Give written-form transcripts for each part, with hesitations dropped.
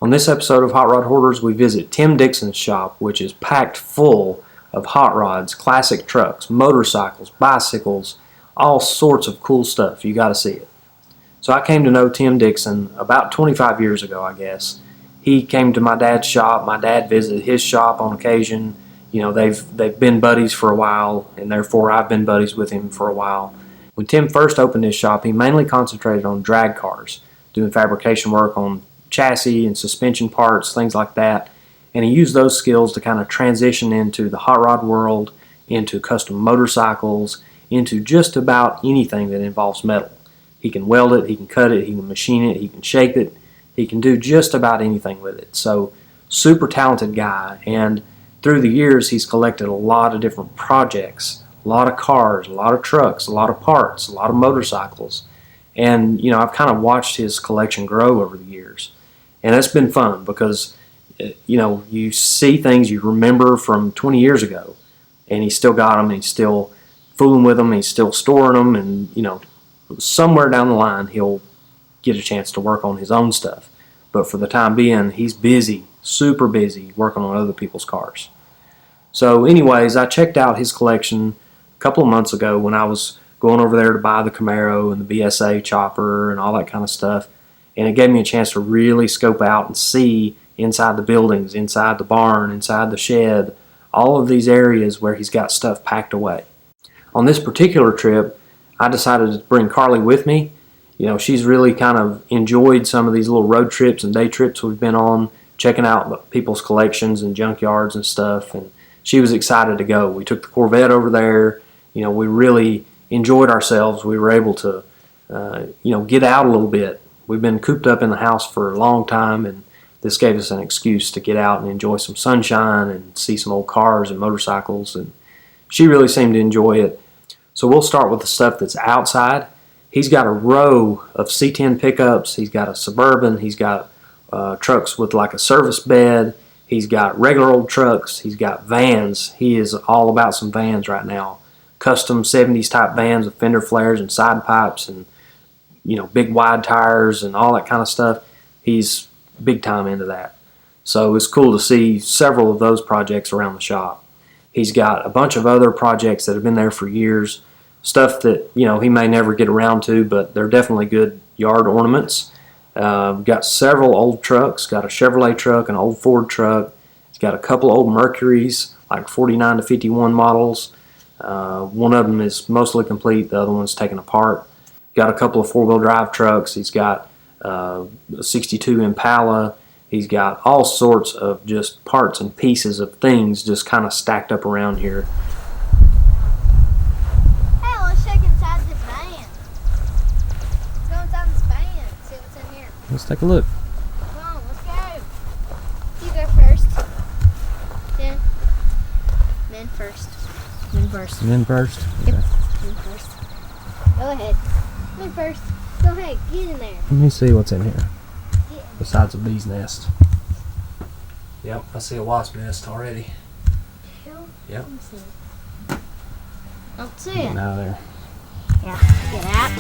On this episode of Hot Rod Hoarders, we visit Tim Dixon's shop, which is packed full of hot rods, classic trucks, motorcycles, bicycles, all sorts of cool stuff. You got to see it. So I came to know Tim Dixon about 25 years ago, I guess. He came to my dad's shop. My dad visited his shop on occasion. You know, they've been buddies for a while, and therefore I've been buddies with him for a while. When Tim first opened his shop, he mainly concentrated on drag cars, doing fabrication work on chassis and suspension parts, things like that. And he used those skills to kind of transition into the hot rod world, into custom motorcycles, into just about anything that involves metal. He can weld it, he can cut it, he can machine it, he can shape it, he can do just about anything with it. So, super talented guy, and through the years he's collected a lot of different projects, a lot of cars, a lot of trucks, a lot of parts, a lot of motorcycles. And, you know, I've kind of watched his collection grow over the years. And it's been fun because, you know, you see things you remember from 20 years ago, and he's still got them, and he's still fooling with them, and he's still storing them, and, you know, somewhere down the line he'll get a chance to work on his own stuff. But for the time being, he's busy, super busy, working on other people's cars. So anyways, I checked out his collection a couple of months ago when I was going over there to buy the Camaro and the BSA chopper and all that kind of stuff. And it gave me a chance to really scope out and see inside the buildings, inside the barn, inside the shed, all of these areas where he's got stuff packed away. On this particular trip, I decided to bring Carly with me. You know, she's really kind of enjoyed some of these little road trips and day trips we've been on, checking out people's collections and junkyards and stuff, and she was excited to go. We took the Corvette over there. You know, we really enjoyed ourselves. We were able to, you know, get out a little bit. We've been cooped up in the house for a long time, and this gave us an excuse to get out and enjoy some sunshine and see some old cars and motorcycles, and she really seemed to enjoy it. So we'll start with the stuff that's outside. He's got a row of C10 pickups. He's got a Suburban. He's got trucks with like a service bed. He's got regular old trucks. He's got vans. He is all about some vans right now. Custom 70s type vans with fender flares and side pipes and, you know, big wide tires and all that kind of stuff. He's big time into that. So it's cool to see several of those projects around the shop. He's got a bunch of other projects that have been there for years. Stuff that, you know, he may never get around to, but they're definitely good yard ornaments. Got several old trucks. Got a Chevrolet truck, an old Ford truck. He's got a couple old Mercuries, like 49 to 51 models. One of them is mostly complete. The other one's taken apart. Got a couple of four-wheel drive trucks. He's got a 62 Impala. He's got all sorts of just parts and pieces of things just kind of stacked up around here. Hey, let's check inside this van. Let's go inside this van, see what's in here. Let's take a look. Come on, let's go. You go first. Then. Men first. Men first. Men first? Yep. Okay. Men first. Go ahead. Men first. Go ahead, get in there. Let me see what's in here. Get in. Besides a bee's nest. Yep, I see a wasp nest already. Hell, Yep. let me see it. Don't see it. Getting out of there. Yeah, get out.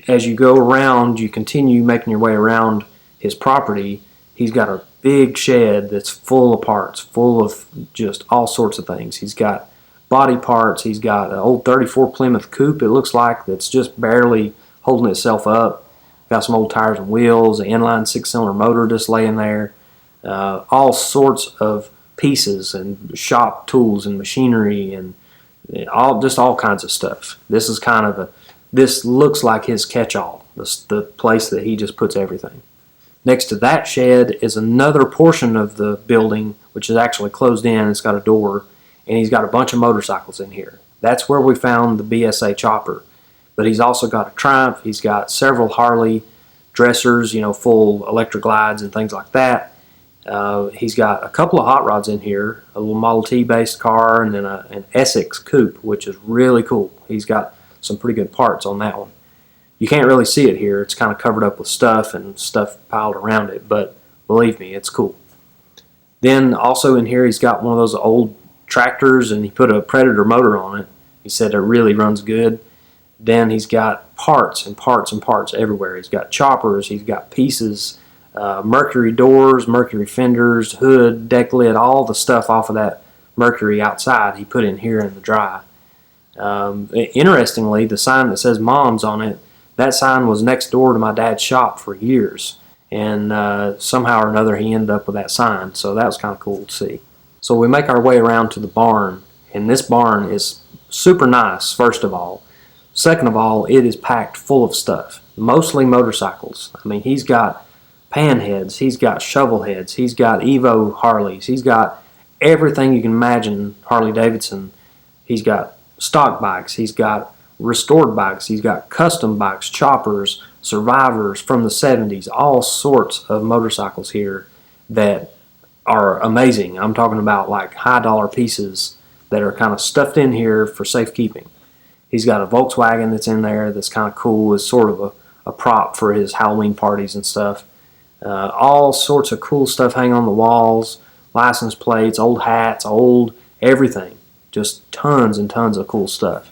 as you go around, you continue making your way around his property, he's got a big shed that's full of parts, full of just all sorts of things. He's got body parts. He's got an old 34 Plymouth coupe, it looks like, that's just barely holding itself up. Got some old tires and wheels, an inline 6-cylinder motor just laying there. All sorts of pieces and shop tools and machinery and all kinds of stuff. This is kind of this looks like his catch-all, the place that he just puts everything. Next to that shed is another portion of the building, which is actually closed in. It's got a door, and he's got a bunch of motorcycles in here. That's where we found the BSA chopper. But he's also got a Triumph. He's got several Harley dressers, full electric glides and things like that. He's got a couple of hot rods in here, a little Model T based car, and then an Essex coupe, which is really cool. He's got some pretty good parts on that one. You can't really see it here. It's kind of covered up with stuff and stuff piled around it, but believe me, it's cool. Then also in here, he's got one of those old tractors, and he put a Predator motor on it. He said it really runs good. Then he's got parts and parts and parts everywhere. He's got choppers, he's got pieces, Mercury doors, Mercury fenders, hood, deck lid, all the stuff off of that Mercury outside he put in here in the dry. Interestingly, the sign that says Mom's on it, that sign was next door to my dad's shop for years. And somehow or another he ended up with that sign, so that was kind of cool to see. So we make our way around to the barn, and this barn is super nice, first of all. Second of all, it is packed full of stuff, mostly motorcycles. I mean, he's got panheads, he's got shovel heads, he's got Evo Harleys, he's got everything you can imagine Harley Davidson. He's got stock bikes, he's got restored bikes, he's got custom bikes, choppers, survivors from the 70s, all sorts of motorcycles here that are amazing. I'm talking about like high dollar pieces that are kind of stuffed in here for safekeeping. He's got a Volkswagen that's in there that's kind of cool. It's sort of a prop for his Halloween parties and stuff. All sorts of cool stuff hanging on the walls, license plates, old hats, old everything. Just tons and tons of cool stuff.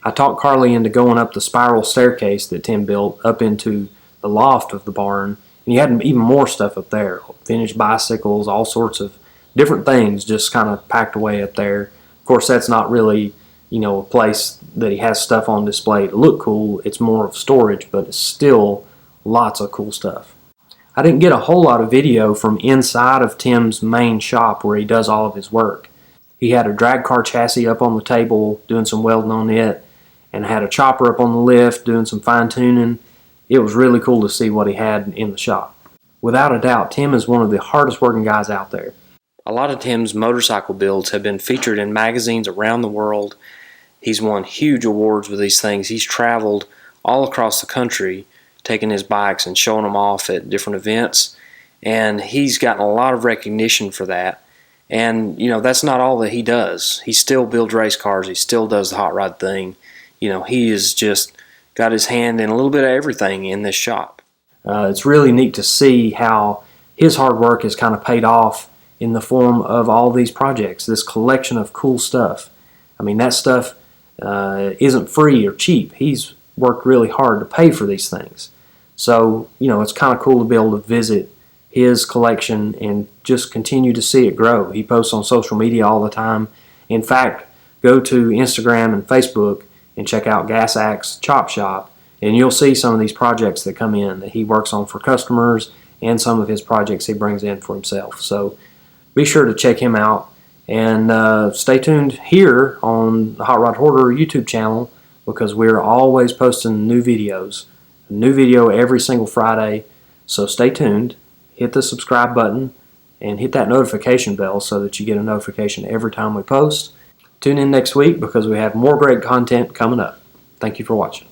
I talked Carly into going up the spiral staircase that Tim built up into the loft of the barn, and he had even more stuff up there. Vintage bicycles, all sorts of different things just kind of packed away up there. Of course, that's not really, a place that he has stuff on display to look cool. It's more of storage, but it's still lots of cool stuff. I didn't get a whole lot of video from inside of Tim's main shop where he does all of his work. He had a drag car chassis up on the table doing some welding on it, and had a chopper up on the lift doing some fine tuning. It was really cool to see what he had in the shop. Without a doubt, Tim is one of the hardest working guys out there. A lot of Tim's motorcycle builds have been featured in magazines around the world. He's won huge awards with these things. He's traveled all across the country taking his bikes and showing them off at different events, and he's gotten a lot of recognition for that. And that's not all that he does. He still builds race cars. He still does the hot rod thing. He has just got his hand in a little bit of everything in this shop. It's really neat to see how his hard work has kind of paid off in the form of all these projects, this collection of cool stuff. I mean, that stuff isn't free or cheap. He's worked really hard to pay for these things. So, it's kind of cool to be able to visit his collection and just continue to see it grow. He posts on social media all the time. In fact, go to Instagram and Facebook and check out Gas Axe Chop Shop, and you'll see some of these projects that come in that he works on for customers and some of his projects he brings in for himself. So be sure to check him out, and stay tuned here on the Hot Rod Hoarder YouTube channel, because we're always posting new videos. A new video every single Friday, so stay tuned. Hit the subscribe button and hit that notification bell so that you get a notification every time we post. Tune in next week because we have more great content coming up. Thank you for watching.